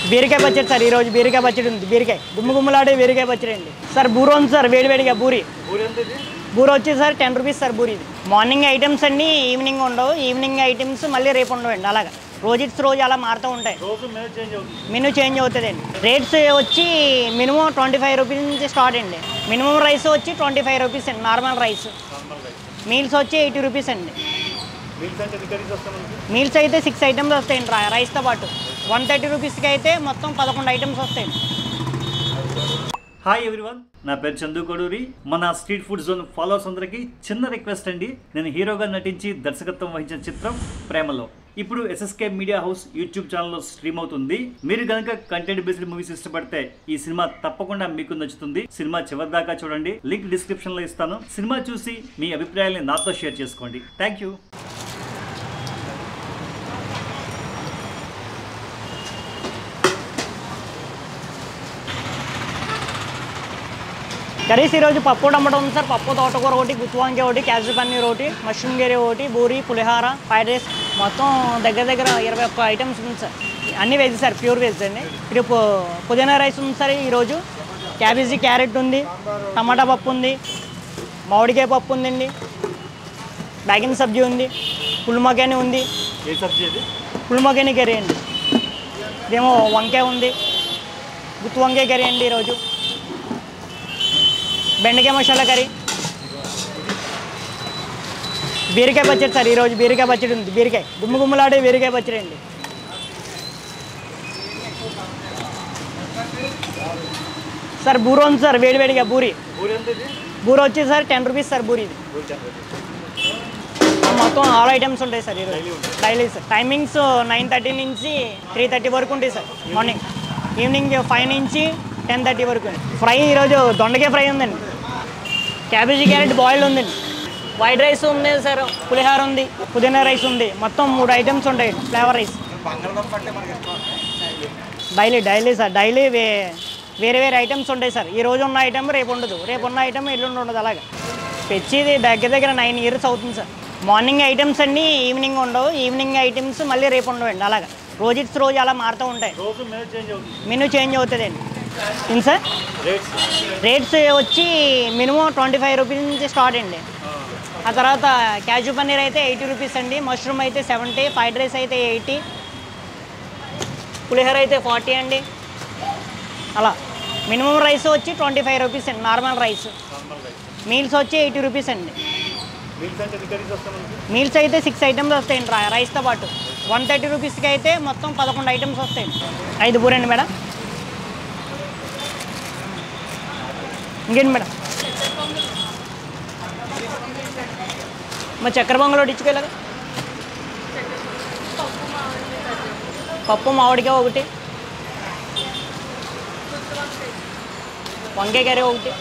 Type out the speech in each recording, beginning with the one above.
బీరకాయ పచ్చడి సార్, ఈరోజు బీరకాయ పచ్చడి ఉంది. బీరకాయ గుమ్మలాడే బీరకాయ పచ్చడి అండి సార్. బూర ఉంది సార్, వేడివేడిగా బూరి. బూర వచ్చి సార్ 10 రూపీస్ సార్ బూరి. మార్నింగ్ ఐటమ్స్ అన్నీ ఈవినింగ్ ఉండవు, ఈవినింగ్ ఐటమ్స్ మళ్ళీ రేపు ఉండవండి. అలాగా రోజు అలా మారుతూ ఉంటాయి. మెనూ చేంజ్ అవుతుందండి. రేట్స్ వచ్చి మినిమం 25 రూపీస్ నుంచి స్టార్ట్ అండి. మినిమం రైస్ వచ్చి 25 రూపీస్ అండి. Normal rice. మీల్స్ వచ్చి 80 రూపీస్ అండి. మీల్స్ అయితే 6 ఐటమ్స్ వస్తాయండి రైస్తో పాటు. 130 రూపీస్కి అయితే మొత్తం 11 ఐటమ్స్ వస్తాయండి. హాయ్ ఎవ్రీవన్, నా పేరు చందు కొడూరి. మన స్ట్రీట్ ఫుడ్ జోన్ ఫాలోవర్స్ అందరికీ చిన్న రిక్వెస్ట్ అండి. నేను హీరోగా నటించి దర్శకత్వం వహించిన చిత్రం ప్రేమలో ఇప్పుడు ఎస్ఎస్కే మీడియా హౌస్ యూట్యూబ్ ఛానల్లో స్ట్రీమ్ అవుతుంది. మీరు కనుక కంటెంట్ బేస్డ్ మూవీస్ ఇష్టపడితే ఈ సినిమా తప్పకుండా మీకు నచ్చుతుంది. సినిమా చివరి దాకా చూడండి, లింక్ డిస్క్రిప్షన్ లో ఇస్తాను. సినిమా చూసి మీ అభిప్రాయాన్ని నాతో షేర్ చేసుకోండి. Thank you. కర్రీస్ ఈరోజు పప్పు టమాటో ఉంది సార్. పప్పు తోటకూర ఒకటి, గుత్తి వంకాయ ఒకటి, క్యాజు పన్నీర్ ఒకటి, మష్రూమ్ కర్రీ ఒకటి, పూరి, పులిహార, ఫ్రైడ్ రైస్, మొత్తం దగ్గర 21 ఐటమ్స్ ఉంది సార్. అన్నీ వెజ్ సార్, ప్యూర్ వెజ్ అండి. ఇప్పుడు పుదీనా రైస్ ఉంది సార్ ఈరోజు. క్యాబేజీ క్యారెట్ ఉంది, టమాటా పప్పు ఉంది, మామిడికాయ పప్పు ఉందండి, బ్యాగిన్ సబ్జీ ఉంది, పుల్మకాయని ఉంది. ఏ సబ్జీ? పుల్మకాయని కర్రీ అండి. ఇదేమో వంకాయ ఉంది, గుత్తి వంకాయ కర్రీ అండి ఈరోజు. బెండకాయ మసాలా కర్రీ, బీరకాయ పచ్చడి సార్, ఈరోజు బీరకాయ పచ్చడి ఉంది. బీరకాయ గుమ్మలాడే బీరకాయ పచ్చడి అండి. సార్ బూర ఉంది సార్, వేడివేడిగా బూరి. బూర వచ్చి సార్ 10 రూపీస్ సార్ బూరి. మొత్తం ఆల్ ఐటమ్స్ ఉంటాయి సార్ ఈరోజు డైలీ సార్. టైమింగ్స్ 9:30 నుంచి 3:30 వరకు ఉంటాయి సార్ మార్నింగ్. ఈవినింగ్ 5 నుంచి 10:30 వరకు. ఫ్రై ఈరోజు దొండకాయ ఫ్రై ఉందండి. క్యాబేజీ క్యారెట్ బాయిల్డ్ ఉందండి. వైట్ రైస్ ఉంది సార్, పులిహార ఉంది, పుదీనా రైస్ ఉంది. మొత్తం 3 ఐటమ్స్ ఉంటాయి. Flavour rice daily sir. Daily వేరే ఐటమ్స్ ఉంటాయి సార్. ఈ రోజు ఉన్న ఐటమ్ రేపు ఉండదు, రేపు ఉన్న ఐటమ్ ఎల్లుండి ఉండదు. అలాగా తెచ్చిది దగ్గర 9 ఇయర్స్ అవుతుంది సార్. మార్నింగ్ ఐటమ్స్ అన్నీ ఈవినింగ్ ఉండవు, ఈవినింగ్ ఐటమ్స్ మళ్ళీ రేపు ఉండవండి. అలాగా రోజు అలా మారుతూ ఉంటాయి. మెనూ చేంజ్ అవుతుందండి. ఏం సార్? రేట్స్ వచ్చి మినిమం 25 రూపీస్ నుంచి స్టార్ట్ అండి. ఆ తర్వాత క్యాజు పన్నీర్ అయితే 80 రూపీస్ అండి, మష్రూమ్ అయితే 70, ఫ్రైడ్ రైస్ అయితే 80, పులిహోర అయితే 40 అండి. అలా మినిమం రైస్ వచ్చి 25 రూపీస్ అండి. Normal rice. మీల్స్ వచ్చి 80 రూపీస్ అండి. మీల్స్ అయితే 6 ఐటమ్స్ వస్తాయండి రైస్తో పాటు. 130 రూపీస్కి అయితే మొత్తం 11 ఐటమ్స్ వస్తాయండి. 5 బూరండి మేడం. ఇంకేంటి మేడం? మా చక్కెర పొంగల్ ఒకటి ఇచ్చుకోలేదా? పప్పు మామిడికాయ ఒకటి, వంకాయ కర్రీ ఒకటి,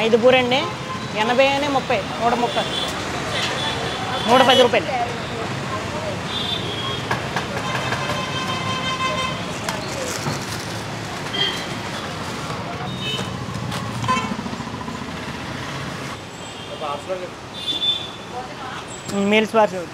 5 బూరండి. 80 అని 30, 130, 110 రూపాయలు. Meals parcel